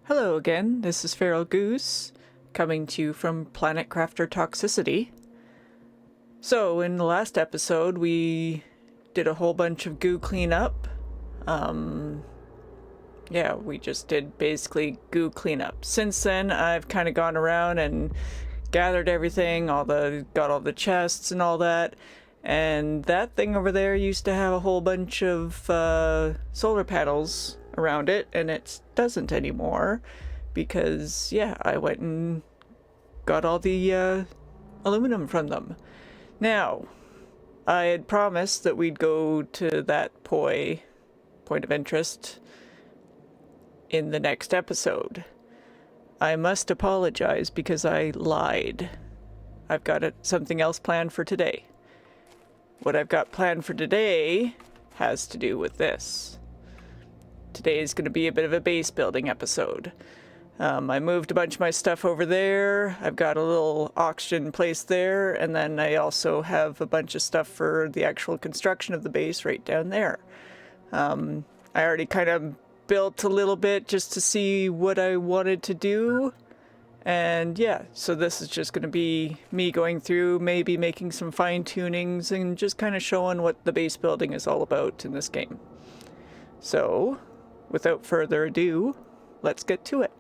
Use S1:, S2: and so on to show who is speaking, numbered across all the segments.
S1: Hello again, this is Feral Goose, coming to you from Planet Crafter Toxicity. So, in the last episode, we did a whole bunch of goo cleanup. We just did basically goo cleanup. Since then, I've kind of gone around and gathered everything, got all the chests and all that. And that thing over there used to have a whole bunch of solar panels around it, and it doesn't anymore because, I went and got all the aluminum from them. Now, I had promised that we'd go to that point of interest in the next episode. I must apologize because I lied. I've got something else planned for today. What I've got planned for today has to do with this. Today is going to be a bit of a base building episode. I moved a bunch of my stuff over there. I've got a little oxygen place there, and then I also have a bunch of stuff for the actual construction of the base right down there. I already kind of built a little bit just to see what I wanted to do. And so this is just going to be me going through, maybe making some fine tunings and just kind of showing what the base building is all about in this game. So, without further ado, let's get to it.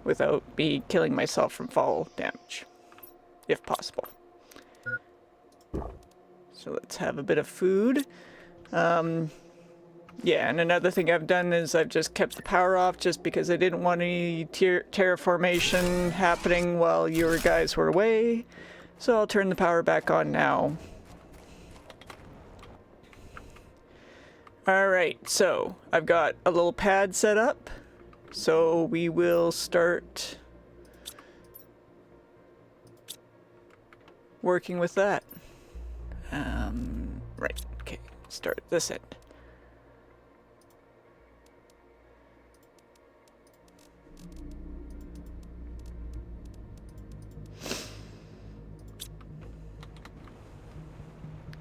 S1: Without me killing myself from fall damage, if possible. So let's have a bit of food. And another thing I've done is I've just kept the power off just because I didn't want any terraformation happening while you guys were away. So I'll turn the power back on now. Alright, so I've got a little pad set up. So we will start working with that. Okay, start this end.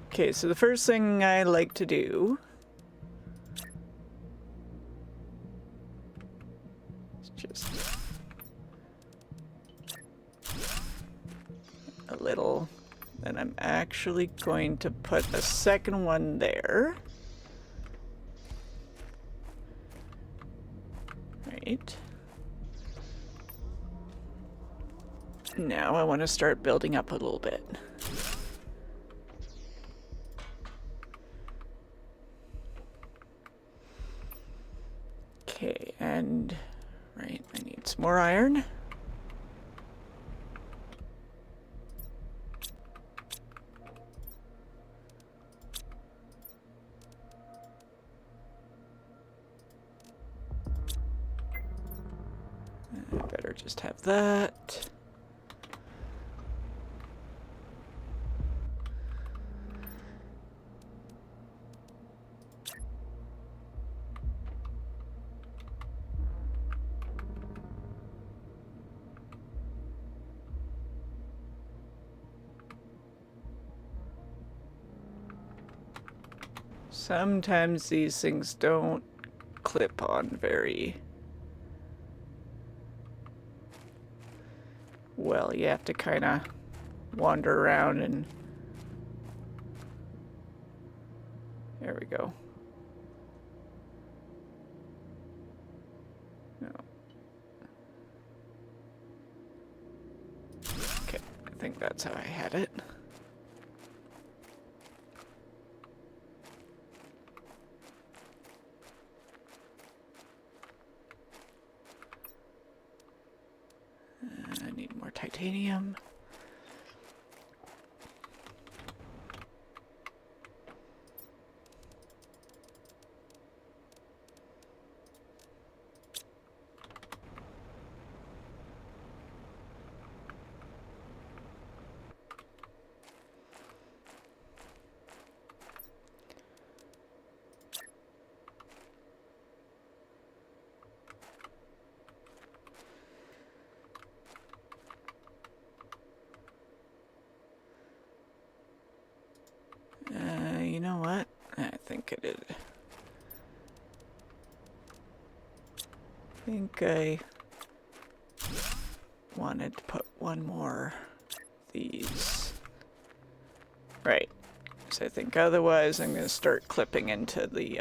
S1: Okay, so the first thing I like to do is just a little, then I'm actually going to put a second one there. Right. Now I want to start building up a little bit. Okay, and I need some more iron. I better just have that. Sometimes these things don't clip on very well. You have to kind of wander around and... There we go. No. Okay, I think that's how I had it. I need more titanium. think I wanted to put one more of these. Right. So I think otherwise I'm going to start clipping into the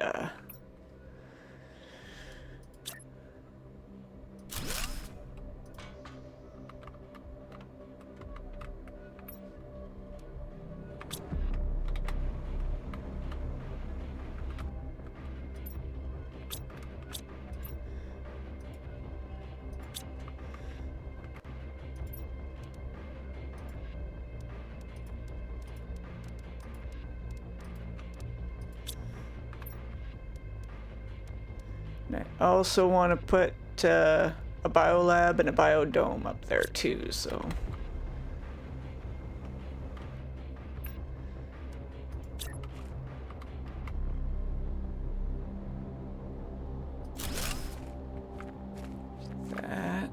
S1: I also want to put a biolab and a biodome up there too, so. That.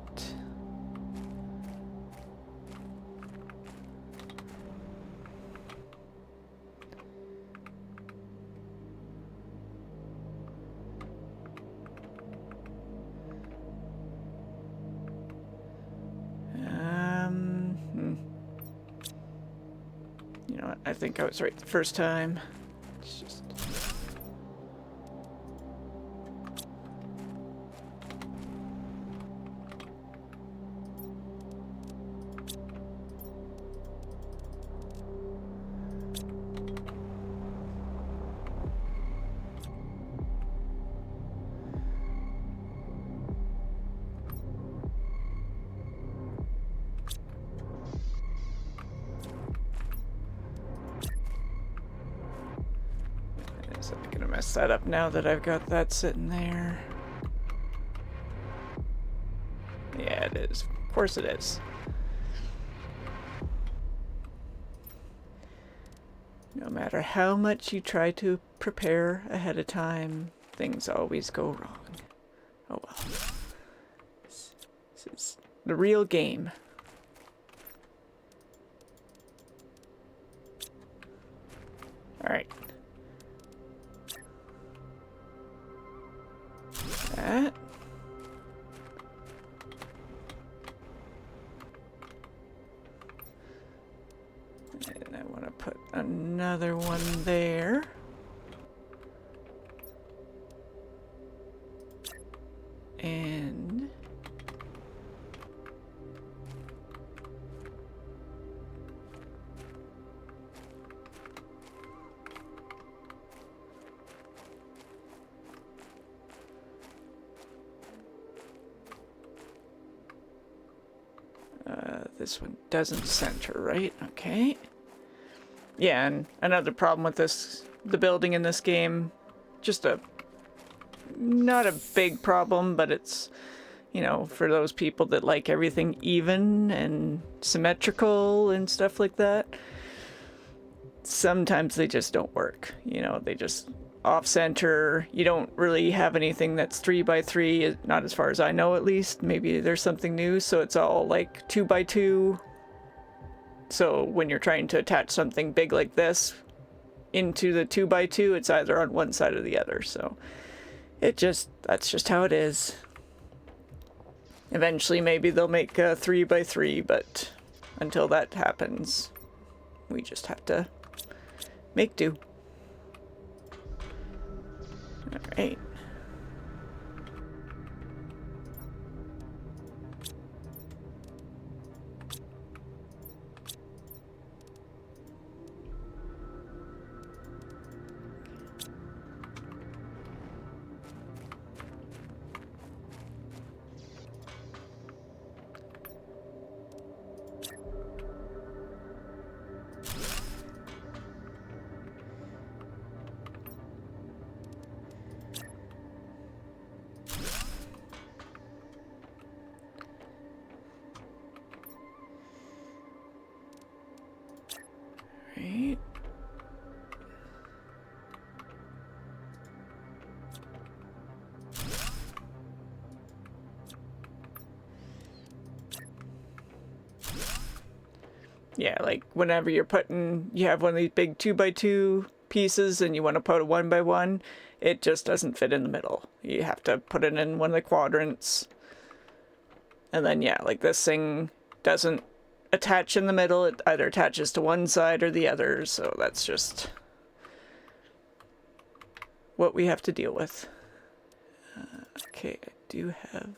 S1: You know what? I think I was right the first time. It's just... Is that gonna mess that up now that I've got that sitting there? Yeah, it is. Of course it is. No matter how much you try to prepare ahead of time, things always go wrong. Oh well. This is the real game. Alright. That. And I want to put another one there. And this one doesn't center, right? Okay. Yeah, and another problem with this, the building in this game, just not a big problem, but it's, you know, for those people that like everything even and symmetrical and stuff like that, sometimes they just don't work. You know, they just off-center. You don't really have anything that's 3x3, not as far as I know at least. Maybe there's something new, so it's all like 2x2. So when you're trying to attach something big like this into the 2x2, it's either on one side or the other. So that's just how it is. Eventually maybe they'll make a 3x3, but until that happens, we just have to make do. Alright. Right. Yeah, like whenever you're putting, you have one of these big 2x2 pieces and you want to put it one by one, it just doesn't fit in the middle. You have to put it in one of the quadrants. And then, yeah, like this thing doesn't attach in the middle. It either attaches to one side or the other. So that's just what we have to deal with. Okay, I do have...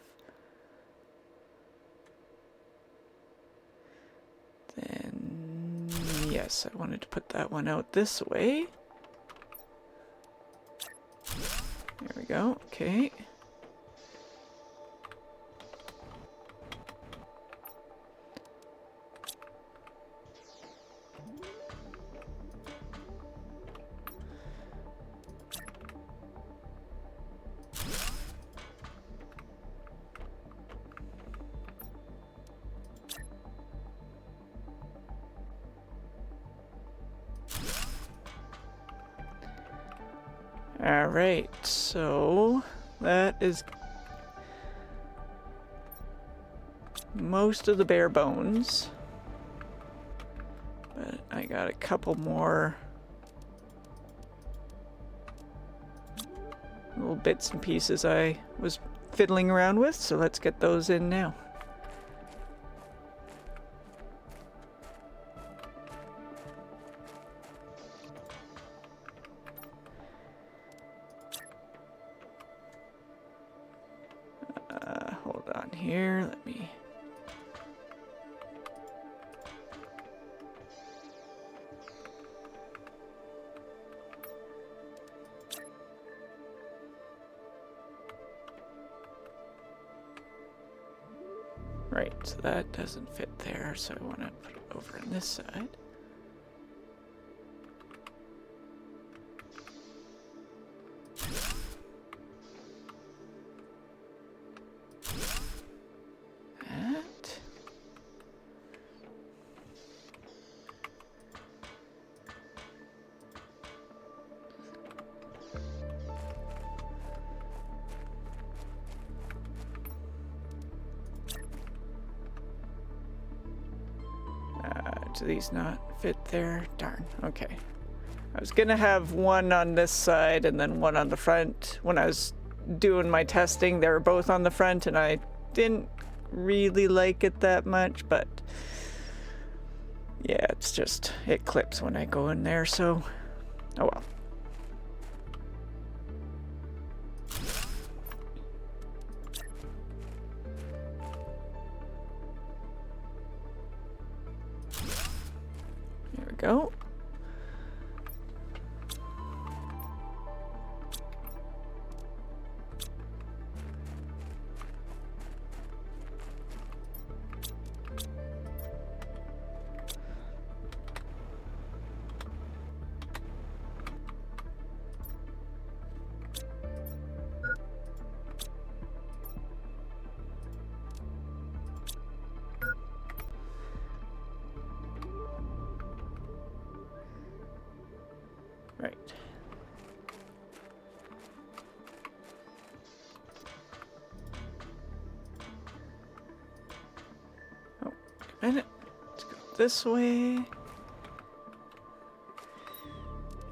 S1: Then, yes, I wanted to put that one out this way. There we go, okay. Alright, so that is most of the bare bones. But I got a couple more little bits and pieces I was fiddling around with, so let's get those in now. Hold on here, let me... Right, so that doesn't fit there, so I want to put it over on this side. Do these not fit there? Darn. Okay. I was gonna have one on this side and then one on the front. When I was doing my testing, they were both on the front and I didn't really like it that much, but yeah, it's just, it clips when I go in there, so oh well. Go. Right. Oh, wait a minute. Let's go this way.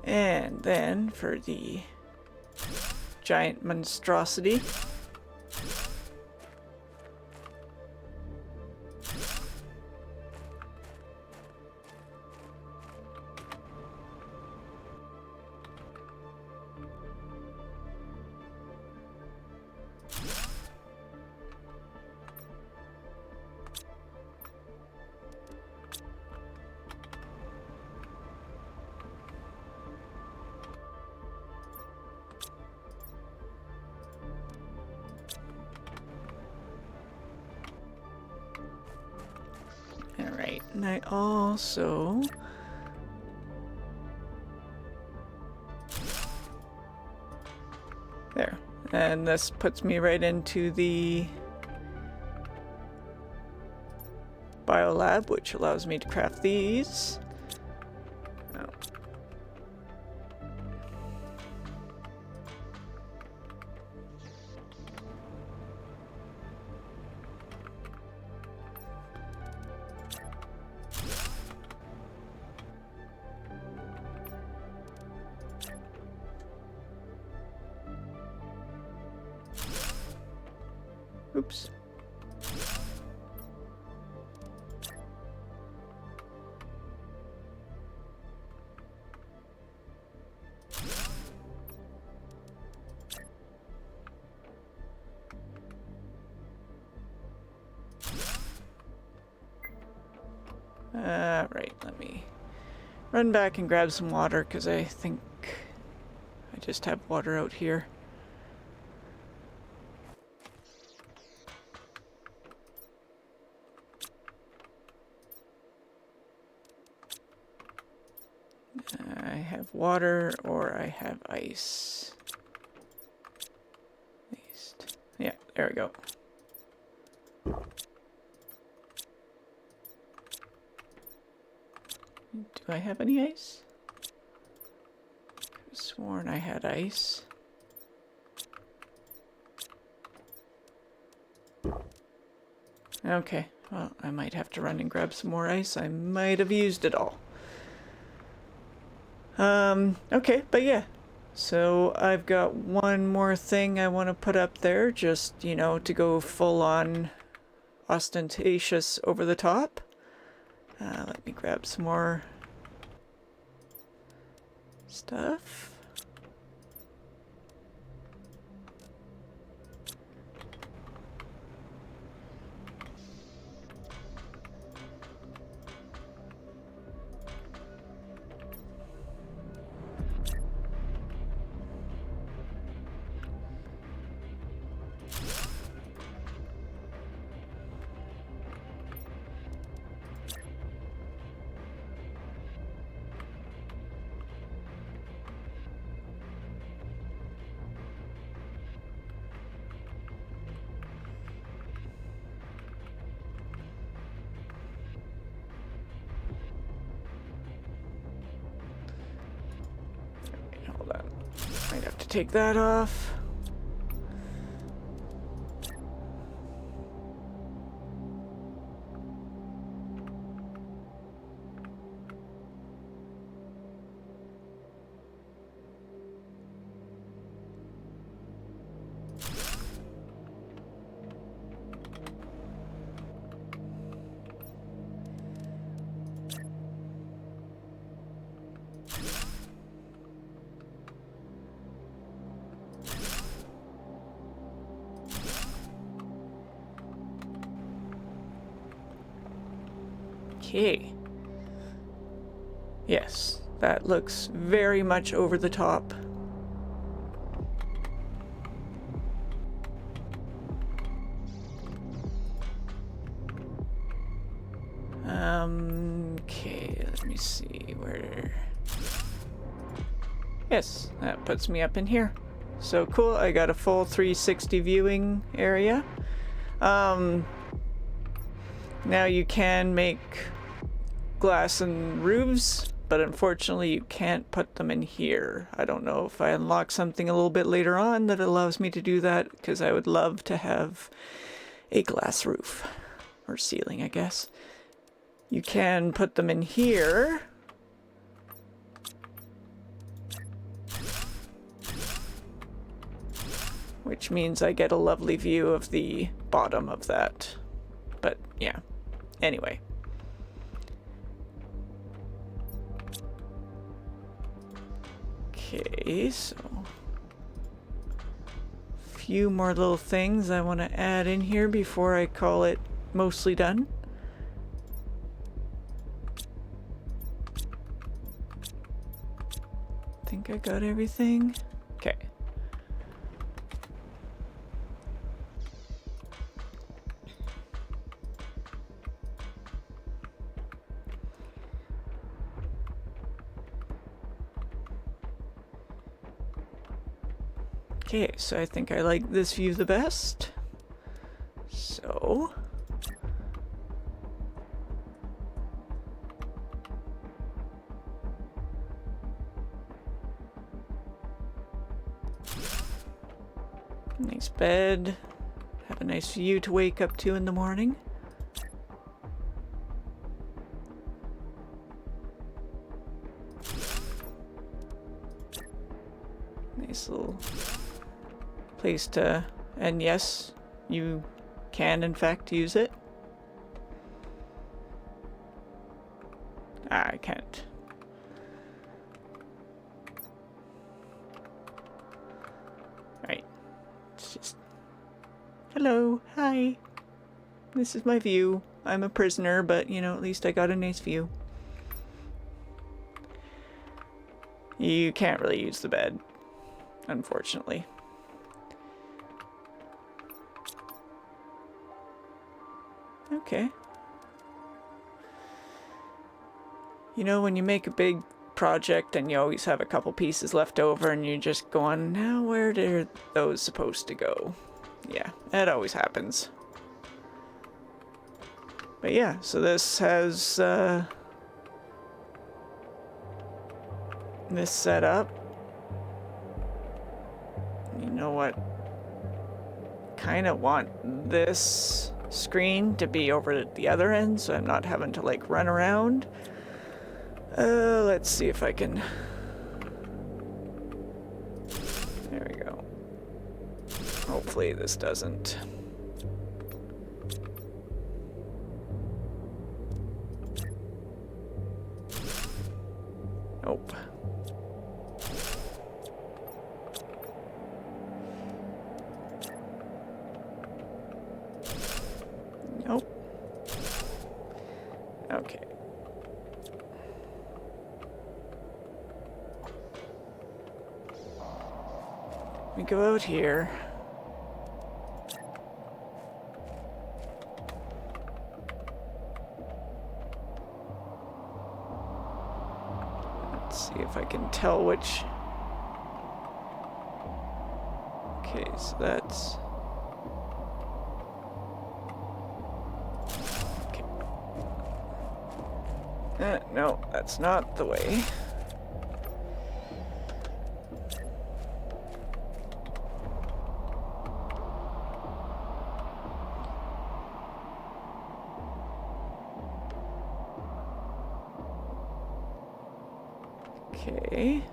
S1: And then for the giant monstrosity. Alright, and I also... There. And this puts me right into the biolab, which allows me to craft these. Oh. Oops. Right, let me run back and grab some water, because I think I just have water out here. I have water, or I have ice. At least. Yeah, there we go. Do I have any ice? I could have sworn I had ice. Okay, well, I might have to run and grab some more ice. I might have used it all. Okay, but yeah. So I've got one more thing I want to put up there, just, you know, to go full on ostentatious over the top. Let me grab some more stuff. Hold on. Might have to take that off. Okay. Yes, that looks very much over the top. Okay, let me see where... Yes, that puts me up in here. So cool, I got a full 360 viewing area. Now you can make glass and roofs, but unfortunately you can't put them in here. I don't know if I unlock something a little bit later on that allows me to do that, because I would love to have a glass roof. Or ceiling, I guess. You can put them in here. Which means I get a lovely view of the bottom of that. But yeah, anyway. Okay, so a few more little things I want to add in here before I call it mostly done. Think I got everything? Okay. Okay, so I think I like this view the best. So... nice bed. Have a nice view to wake up to in the morning. Nice little place to... And yes, you can in fact use it. I can't. Right. It's just... Hello. Hi. This is my view. I'm a prisoner, but, you know, at least I got a nice view. You can't really use the bed, unfortunately. Okay. You know, when you make a big project and you always have a couple pieces left over and you're just going, now where are those supposed to go? Yeah, that always happens. But yeah, so this has this set up. You know what? Kind of want this screen to be over at the other end so I'm not having to like run around. Let's see if I can... There we go. Hopefully this doesn't... Nope. Nope. Okay. We go out here. Let's see if I can tell which. Okay, so that's... Okay. No, that's not the way. Okay.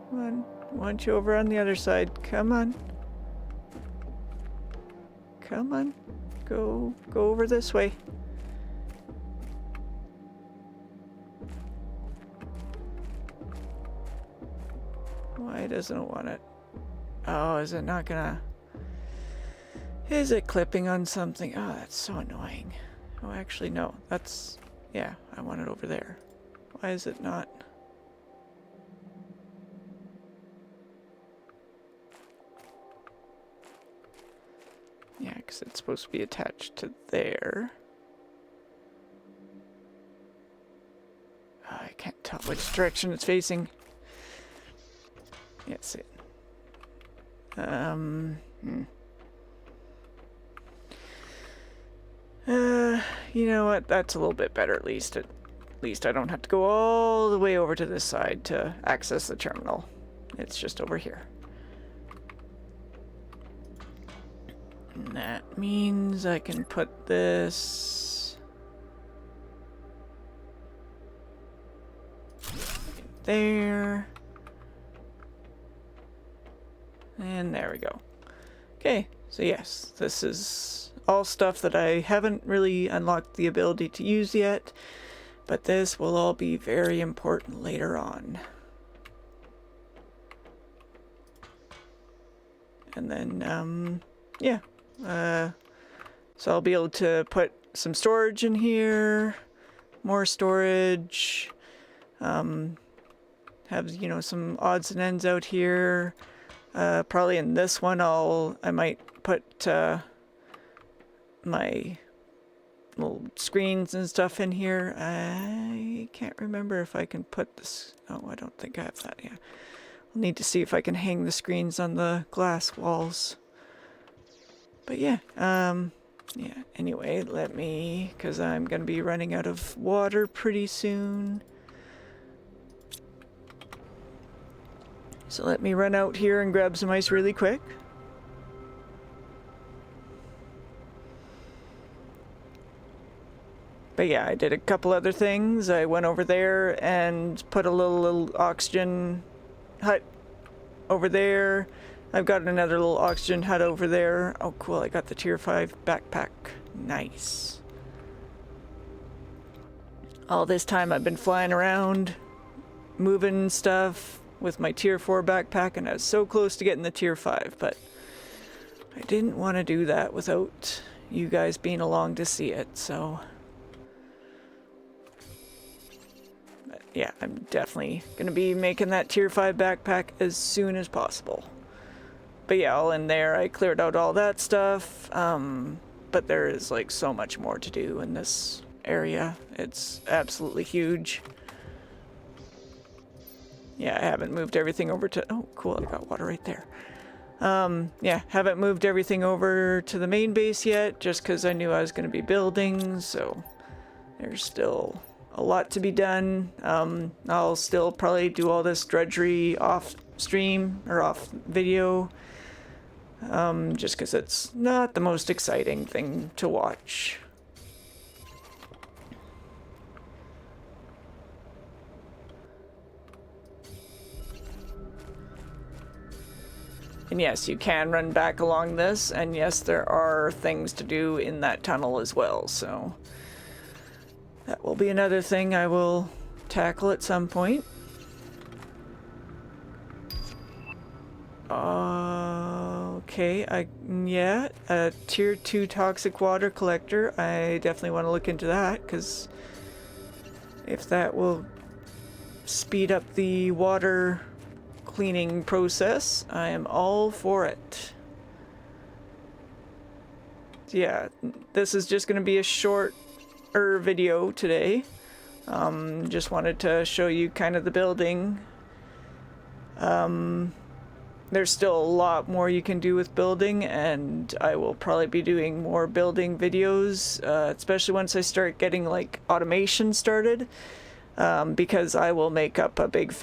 S1: Come on. Want you over on the other side. Come on. Come on. Go over this way. Why doesn't it want it? Oh, is it not gonna... Is it clipping on something? Oh, that's so annoying. Oh, actually, no. That's... Yeah, I want it over there. Why is it not? Yeah, because it's supposed to be attached to there. Oh, I can't tell which direction it's facing. Yeah, that's it. You know what? That's a little bit better at least. At least I don't have to go all the way over to this side to access the terminal. It's just over here. And that means I can put this there. And there we go. Okay, so yes, this is all stuff that I haven't really unlocked the ability to use yet, but this will all be very important later on. And then, yeah. So I'll be able to put some storage in here, more storage, have, you know, some odds and ends out here. Probably in this one I might put my little screens and stuff in here. I can't remember if I can put this. Oh, I don't think I have that. Yeah, I'll need to see if I can hang the screens on the glass walls. But yeah, yeah. Anyway, let me, because I'm gonna be running out of water pretty soon. So let me run out here and grab some ice really quick. But yeah, I did a couple other things. I went over there and put a little oxygen hut over there. I've got another little oxygen hut over there. Oh, cool. I got the tier 5 backpack. Nice. All this time I've been flying around, moving stuff with my tier 4 backpack, and I was so close to getting the tier 5, but I didn't want to do that without you guys being along to see it, so... But yeah, I'm definitely going to be making that tier 5 backpack as soon as possible. But yeah, all in there, I cleared out all that stuff, but there is like so much more to do in this area. It's absolutely huge. Yeah, I haven't moved everything over to... Oh, cool, I got water right there. Yeah, haven't moved everything over to the main base yet, just because I knew I was going to be building, so there's still a lot to be done. I'll still probably do all this drudgery off stream, or off video, just because it's not the most exciting thing to watch. And yes, you can run back along this, and yes, there are things to do in that tunnel as well, so that will be another thing I will tackle at some point. Okay, yeah, a tier 2 toxic water collector. I definitely want to look into that, because if that will speed up the water cleaning process, I am all for it. Yeah, this is just going to be a shorter video today. Just wanted to show you kind of the building. There's still a lot more you can do with building, and I will probably be doing more building videos, especially once I start getting like automation started. Because I will make up a big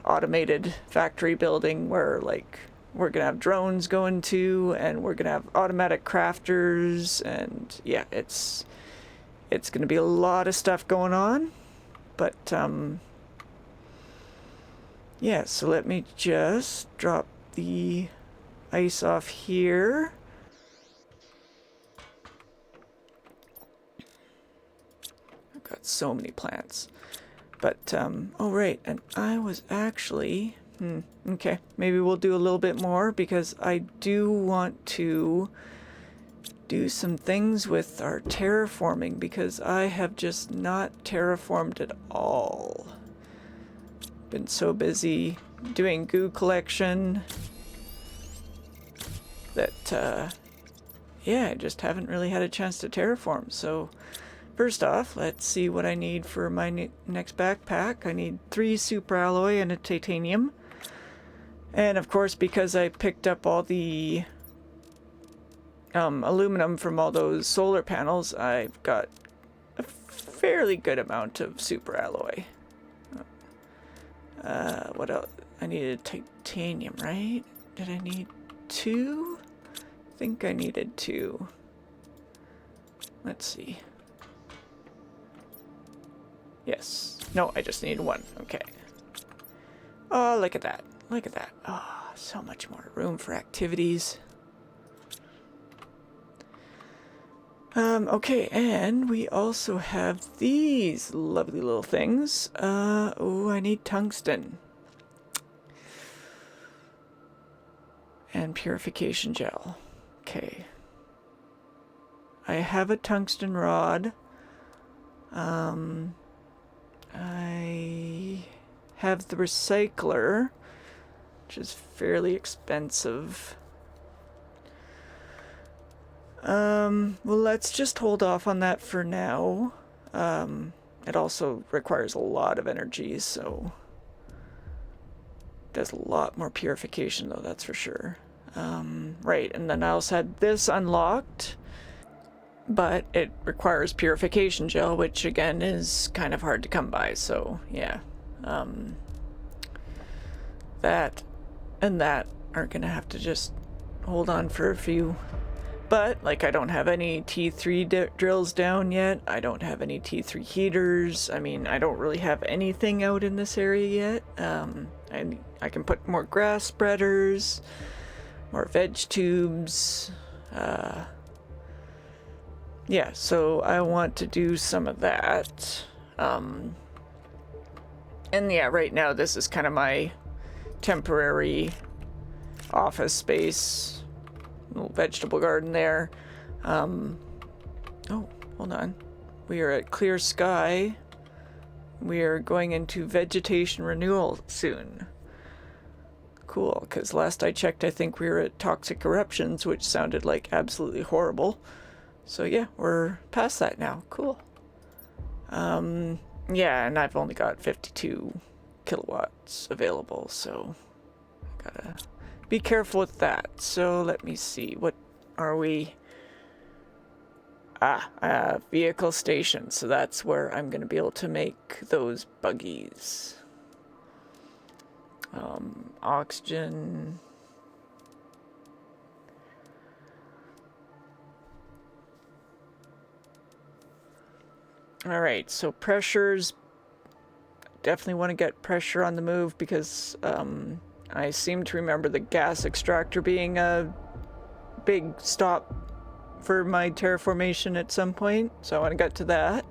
S1: automated factory building where like we're gonna have drones going to, and we're gonna have automatic crafters, and yeah, it's gonna be a lot of stuff going on. But yeah, so let me just drop the ice off here. I've got so many plants. But, oh right, and I was actually, okay, maybe we'll do a little bit more, because I do want to do some things with our terraforming, because I have just not terraformed at all. Been so busy doing goo collection that, yeah, I just haven't really had a chance to terraform, so... First off, let's see what I need for my next backpack. I need 3 super alloy and a titanium. And of course, because I picked up all the aluminum from all those solar panels, I've got a fairly good amount of super alloy. What else? I needed titanium, right? Did I need 2? I think I needed 2. Let's see. Yes. No, I just need 1. Okay. Oh, look at that. Look at that. Oh, so much more room for activities. Okay, and we also have these lovely little things. Oh, I need tungsten. And purification gel. Okay. I have a tungsten rod. I have the recycler, which is fairly expensive. Well, let's just hold off on that for now. It also requires a lot of energy, so does a lot more purification though, that's for sure. Right, and then I also had this unlocked, but it requires purification gel, which again is kind of hard to come by, so yeah. That and that are gonna have to just hold on for a few. But, like, I don't have any T3 drills down yet. I don't have any T3 heaters. I mean, I don't really have anything out in this area yet. I I can put more grass spreaders, more veg tubes. Yeah, so I want to do some of that. And yeah, right now this is kind of my temporary office space. Little vegetable garden there. Oh, hold on. We are at clear sky. We are going into vegetation renewal soon. Cool, because last I checked, I think we were at toxic eruptions, which sounded like absolutely horrible. So yeah, we're past that now. Cool. Yeah, and I've only got 52 kilowatts available, so gotta be careful with that. So let me see, what are we? Vehicle station. So that's where I'm gonna be able to make those buggies. Oxygen. Alright, so pressures. Definitely want to get pressure on the move because I seem to remember the gas extractor being a big stop for my terraformation at some point, so I want to get to that.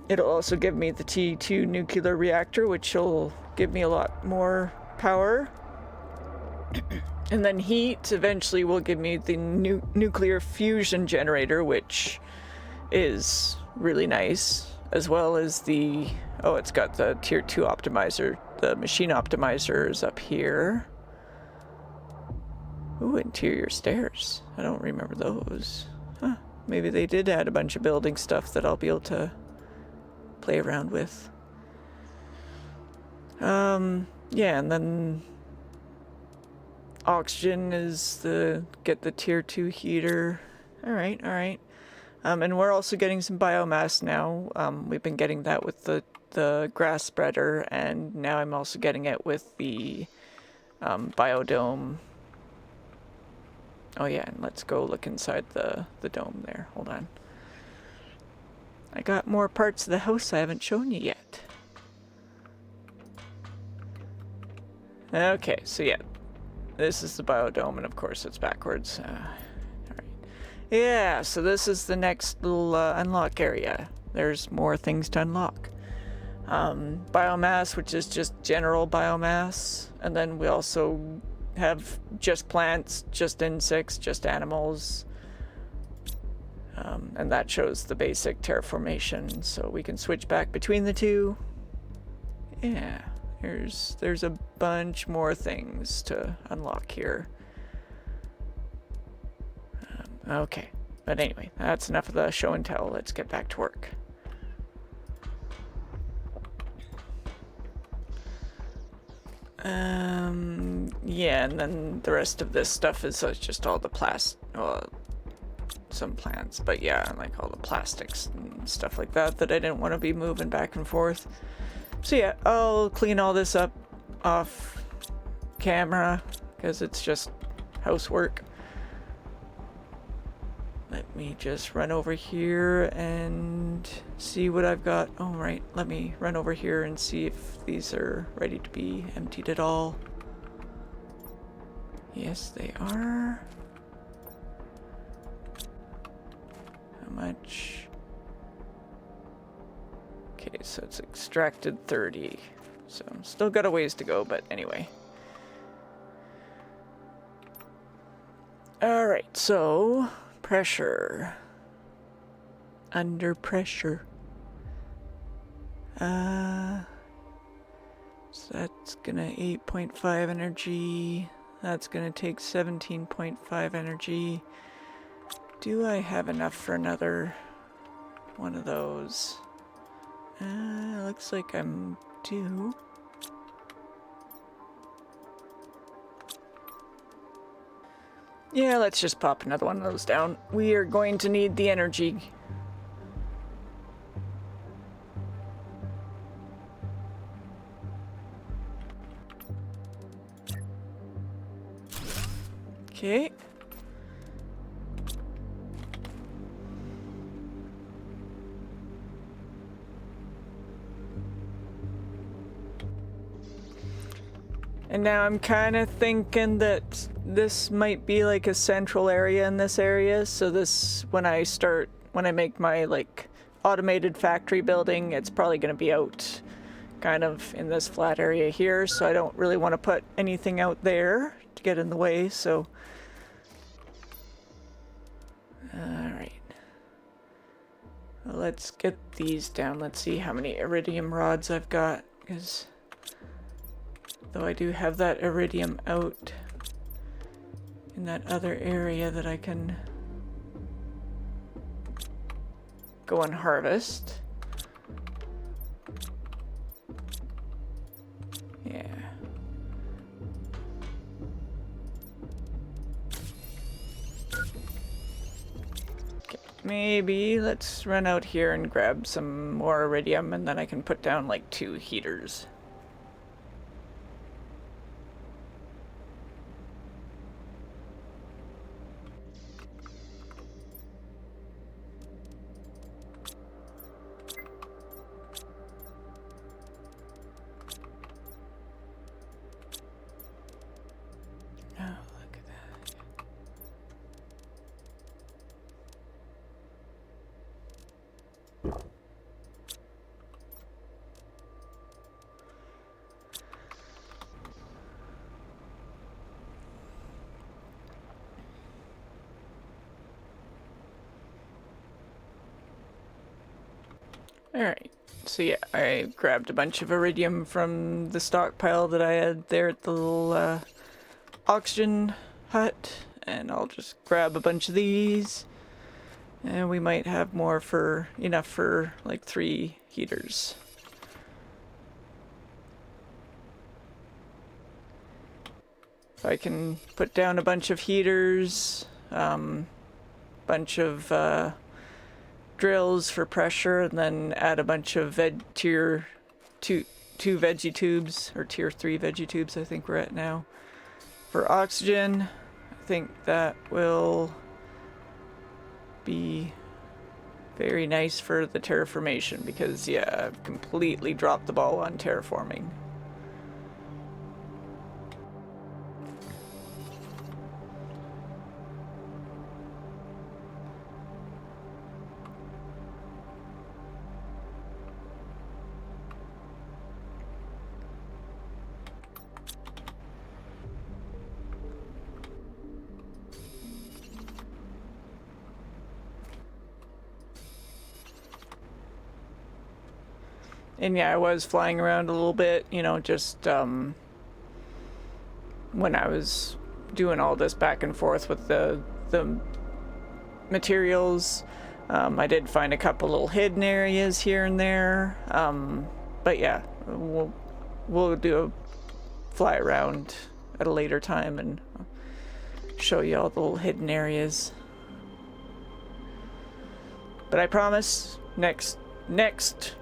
S1: It'll also give me the T2 nuclear reactor, which will give me a lot more power. And then heat eventually will give me the nuclear fusion generator, which is really nice, as well as the... Oh, it's got the tier 2 optimizer. The machine optimizer is up here. Ooh, interior stairs. I don't remember those. Huh. Maybe they did add a bunch of building stuff that I'll be able to play around with. Yeah, and then oxygen is get the tier 2 heater. Alright. And we're also getting some biomass now. We've been getting that with the grass spreader, and now I'm also getting it with the biodome. Oh yeah, and let's go look inside the dome there. Hold on. I got more parts of the house I haven't shown you yet. Okay, so yeah. This is the biodome, and of course it's backwards. Alright. Yeah, so this is the next little unlock area. There's more things to unlock. Biomass, which is just general biomass. And then we also have just plants, just insects, just animals. And that shows the basic terraformation, so we can switch back between the two. Yeah, there's a bunch more things to unlock here. Okay, but anyway, that's enough of the show and tell. Let's get back to work. Yeah, and then the rest of this stuff is just all the some plants, but yeah, like all the plastics and stuff like that I didn't want to be moving back and forth. So yeah, I'll clean all this up off camera because it's just housework. Let me just run over here and see what I've got. Oh, right. Let me run over here and see if these are ready to be emptied at all. Yes, they are. How much? Okay, so it's extracted 30. So still got a ways to go, but anyway. Alright, so pressure. Under pressure. So that's gonna 8.5 energy. That's gonna take 17.5 energy. Do I have enough for another one of those? Looks like I'm due. Yeah, let's just pop another one of those down. We are going to need the energy. Okay. And now I'm kind of thinking that this might be like a central area in this area. So this, when I make my like automated factory building, it's probably going to be out kind of in this flat area here. So I don't really want to put anything out there to get in the way. So, all right. Well, let's get these down. Let's see how many iridium rods I've got, because though I do have that iridium out in that other area that I can go and harvest. Yeah. Okay, maybe let's run out here and grab some more iridium, and then I can put down like 2 heaters. Alright, so yeah, I grabbed a bunch of iridium from the stockpile that I had there at the little oxygen hut, and I'll just grab a bunch of these, and we might have more for, enough for like 3 heaters. If I can put down a bunch of heaters, bunch of drills for pressure, and then add a bunch of tier 2 veggie tubes, or tier 3 veggie tubes I think we're at now, for oxygen. I think that will be very nice for the terraformation, because yeah, I've completely dropped the ball on terraforming. And yeah, I was flying around a little bit, you know, just when I was doing all this back and forth with the materials. I did find a couple little hidden areas here and there. But yeah, we'll do a fly around at a later time and show you all the little hidden areas. But I promise, next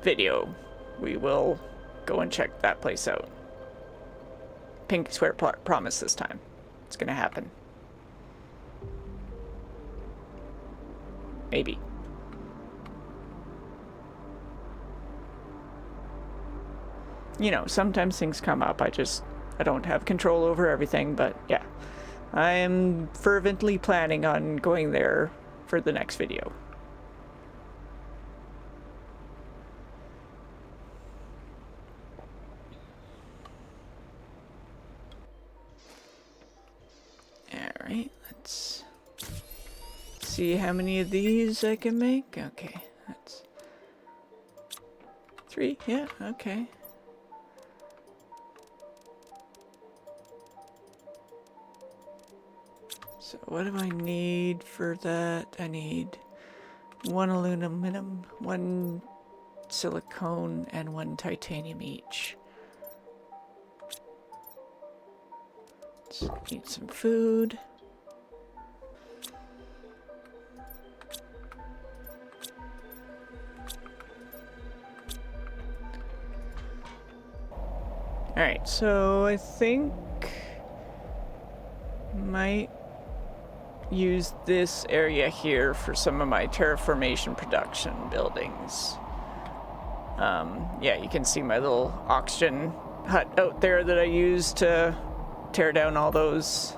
S1: video, we will go and check that place out. Pinky swear promise this time. It's gonna happen. Maybe. You know, sometimes things come up. I don't have control over everything, but yeah. I am fervently planning on going there for the next video. Alright, let's see how many of these I can make. Okay, that's 3, yeah, okay. So what do I need for that? I need 1 aluminum, 1 silicone, and 1 titanium each. Let's eat some food. Alright, so I think might use this area here for some of my terraformation production buildings. Yeah, you can see my little oxygen hut out there that I used to tear down all those.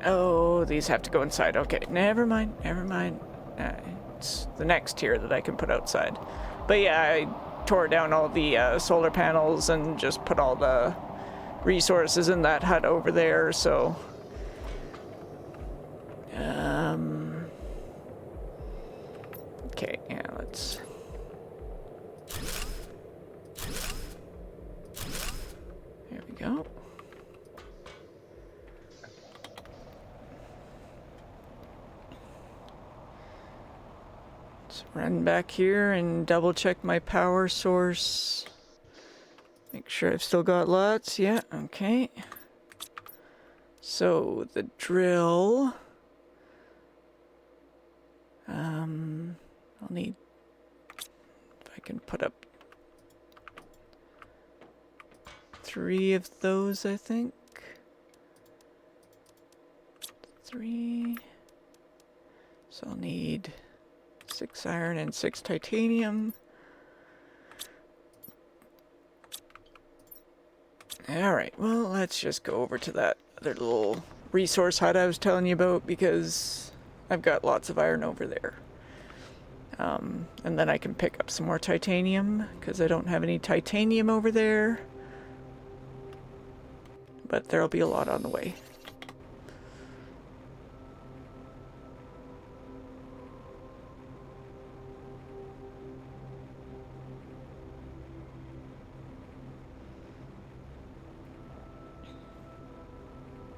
S1: Oh, these have to go inside. Okay, never mind, never mind. It's the next tier that I can put outside. But yeah, I tore down all the solar panels and just put all the resources in that hut over there, so... Okay, yeah, let's... There we go. Let's run back here and double check my power source. Make sure I've still got lots. Yeah, okay. So, the drill... I'll need... If I can put up 3 of those, I think. 3. So I'll need 6 iron and 6 titanium. Alright, well, let's just go over to that other little resource hut I was telling you about, because I've got lots of iron over there. And then I can pick up some more titanium, because I don't have any titanium over there. But there'll be a lot on the way.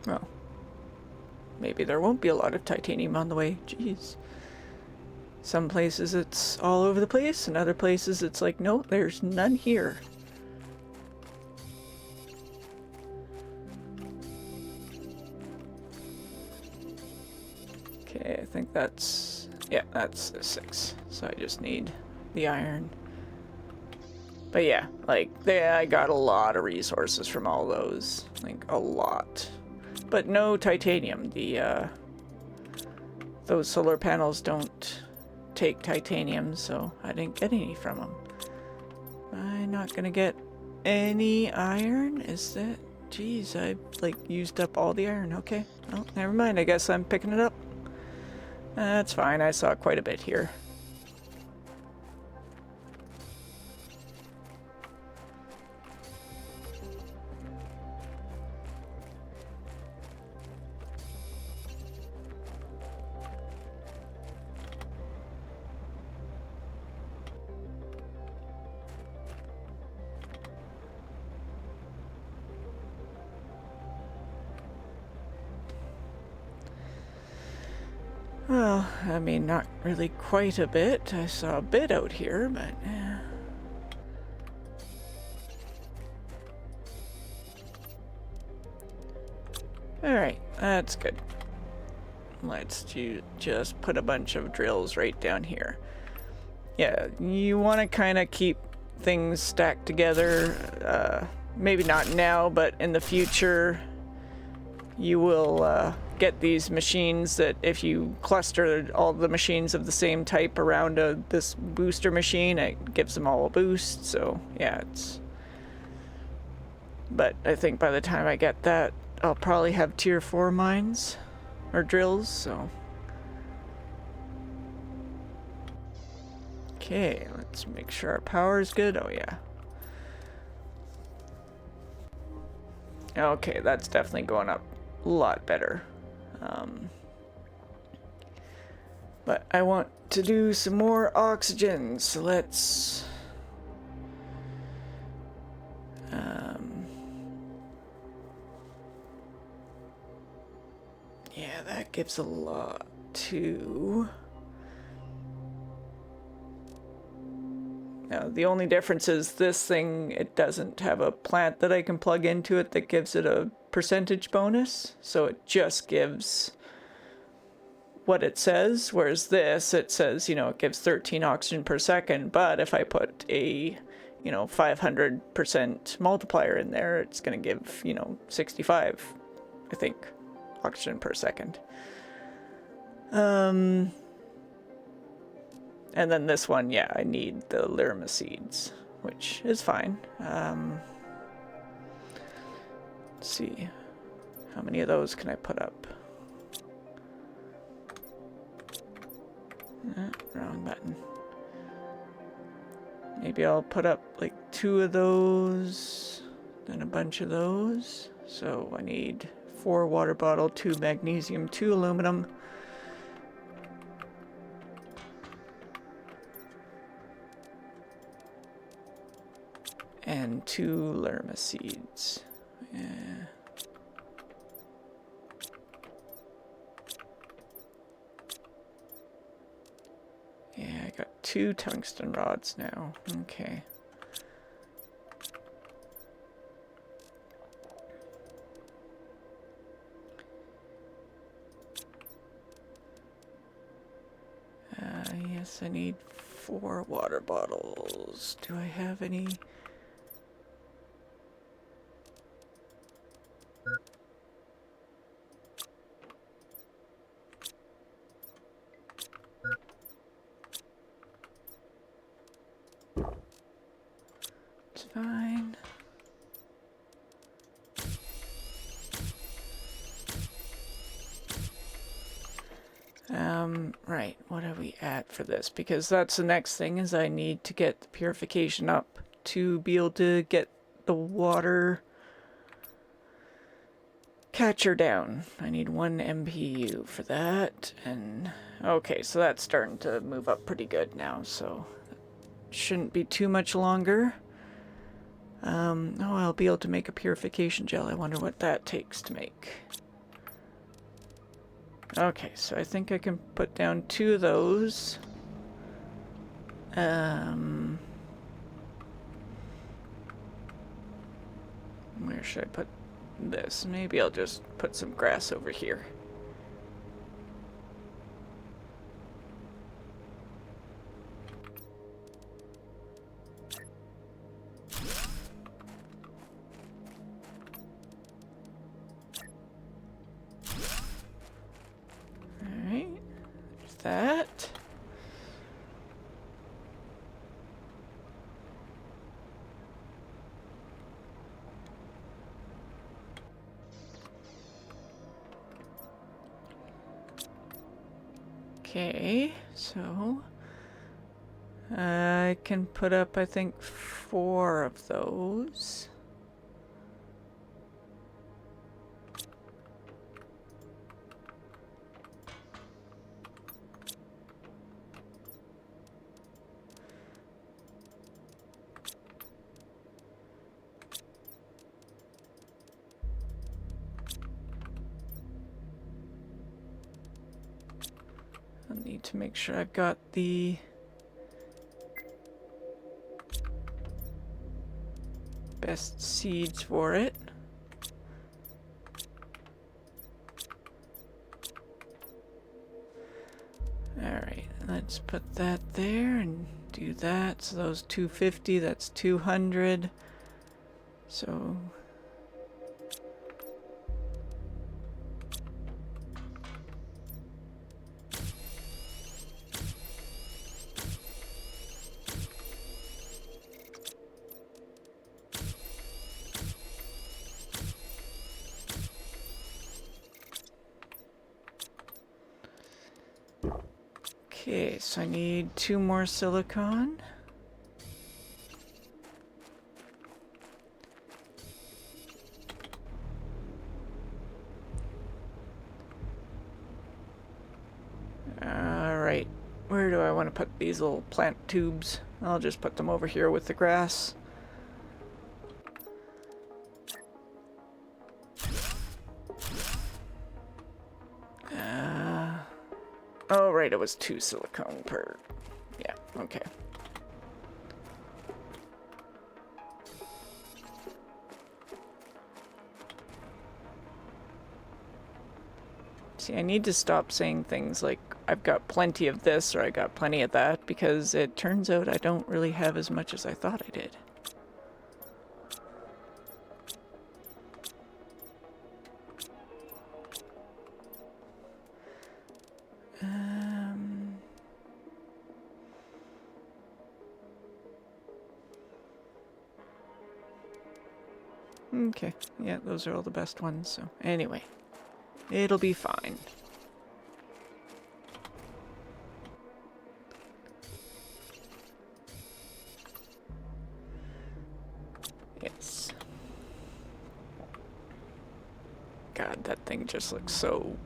S1: Well, maybe there won't be a lot of titanium on the way. Jeez. Some places it's all over the place, and other places it's like, no, there's none here. Okay, I think that's... yeah, that's the 6. So I just need the iron. But yeah, like, I got a lot of resources from all those. Like, a lot. But no titanium. The, those solar panels don't take titanium, so I didn't get any from them. I'm not gonna get any iron? Is that... Jeez, I, like, used up all the iron. Okay, well, never mind. I guess I'm picking it up. That's fine. I saw quite a bit here. Well, I mean, not really quite a bit. I saw a bit out here, but... Alright, that's good. Let's just put a bunch of drills right down here. Yeah, you want to kind of keep things stacked together. Maybe not now, but in the future, you will get these machines that if you cluster all the machines of the same type around this booster machine, it gives them all a boost. So yeah, it's... But I think by the time I get that, I'll probably have tier 4 mines or drills, so... Okay, let's make sure our power is good. Oh yeah. Okay, that's definitely going up a lot better. But I want to do some more oxygen, so let's... yeah, that gives a lot too. Now, the only difference is this thing, it doesn't have a plant that I can plug into it that gives it a percentage bonus, so it just gives what it says, whereas this, it says, you know, it gives 13 oxygen per second, but if I put a, you know, 500% multiplier in there, it's going to give, you know, 65, I think, oxygen per second. And then this one, yeah, I need the Lirma seeds, which is fine. Let's see. How many of those can I put up? Wrong button. Maybe I'll put up like 2 of those, then a bunch of those. So I need 4 water bottle, 2 magnesium, 2 aluminum. And 2 Lirma seeds. Yeah. Yeah, I got 2 tungsten rods now. Okay. Yes, I need 4 water bottles. Do I have any? It's fine. Right, what are we at for this? Because that's the next thing, is I need to get the purification up to be able to get the water catcher down. I need 1 MPU for that, and okay, so that's starting to move up pretty good now, so shouldn't be too much longer. Oh, I'll be able to make a purification gel. I wonder what that takes to make. Okay, so I think I can put down 2 of those. Where should I put this? Maybe I'll just put some grass over here. Alright, there's that. Okay, so I can put up, I think, 4 of those. I need to make sure I've got the best seeds for it. Alright, let's put that there and do that. So those 250, that's 200. So okay, so I need 2 more silicone. Alright, where do I want to put these little plant tubes? I'll just put them over here with the grass. Oh, right, it was 2 silicone per... Yeah, okay. See, I need to stop saying things like, I've got plenty of this or I got plenty of that, because it turns out I don't really have as much as I thought I did. Okay, yeah, those are all the best ones, so anyway. It'll be fine. Yes. God, that thing just looks so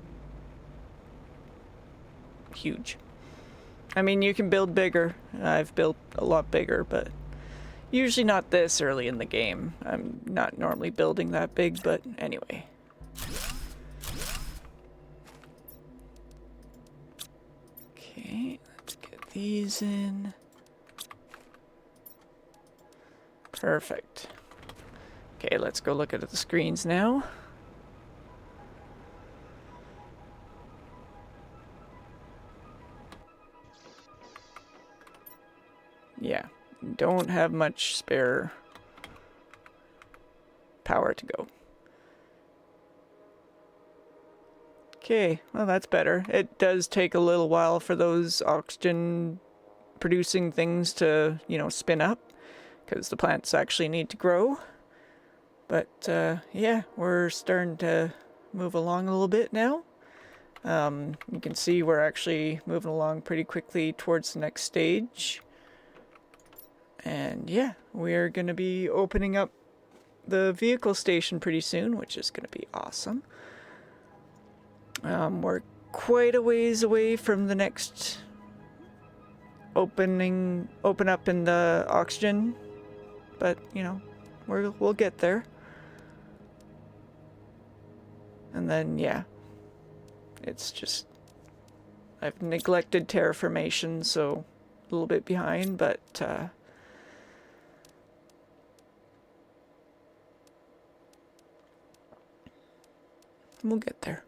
S1: huge. I mean, you can build bigger. I've built a lot bigger, but usually not this early in the game. I'm not normally building that big, but anyway. Okay, let's get these in. Perfect. Okay, let's go look at the screens now. Yeah, don't have much spare power to go. Okay, well that's better. It does take a little while for those oxygen producing things to, you know, spin up, because the plants actually need to grow. But yeah, we're starting to move along a little bit now. You can see we're actually moving along pretty quickly towards the next stage. And yeah, we're going to be opening up the vehicle station pretty soon, which is going to be awesome. We're quite a ways away from the next open up in the oxygen, but you know, we'll get there. And then yeah, it's just I've neglected terraformation, so a little bit behind, but we'll get there.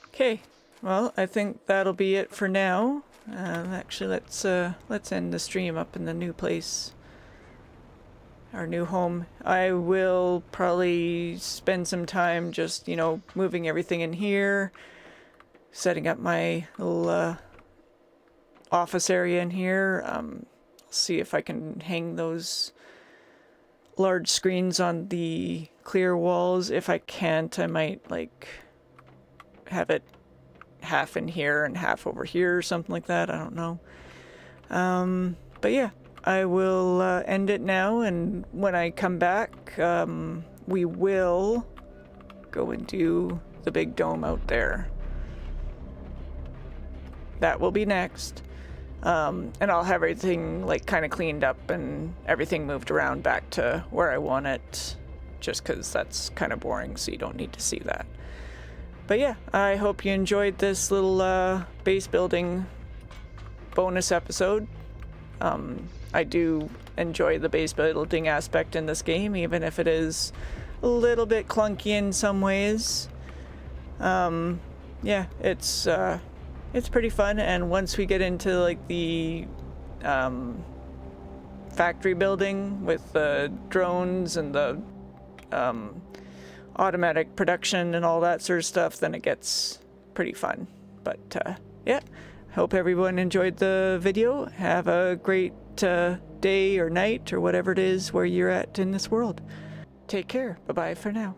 S1: Okay, well, I think that'll be it for now. Actually, let's end the stream up in the new place, our new home. I will probably spend some time just, you know, moving everything in here, setting up my little office area in here. See if I can hang those large screens on the clear walls. If I can't, I might like have it half in here and half over here or something like that. I don't know. But yeah, I will end it now, and when I come back, we will go and do the big dome out there. That will be next. And I'll have everything like kind of cleaned up and everything moved around back to where I want it, just because that's kind of boring, so you don't need to see that. But yeah, I hope you enjoyed this little base building bonus episode. I do enjoy the base building aspect in this game, even if it is a little bit clunky in some ways. Yeah, it's pretty fun, and once we get into like the factory building with the drones and the automatic production and all that sort of stuff, then it gets pretty fun. But yeah, hope everyone enjoyed the video. Have a great day or night or whatever it is where you're at in this world. Take care. Bye-bye for now.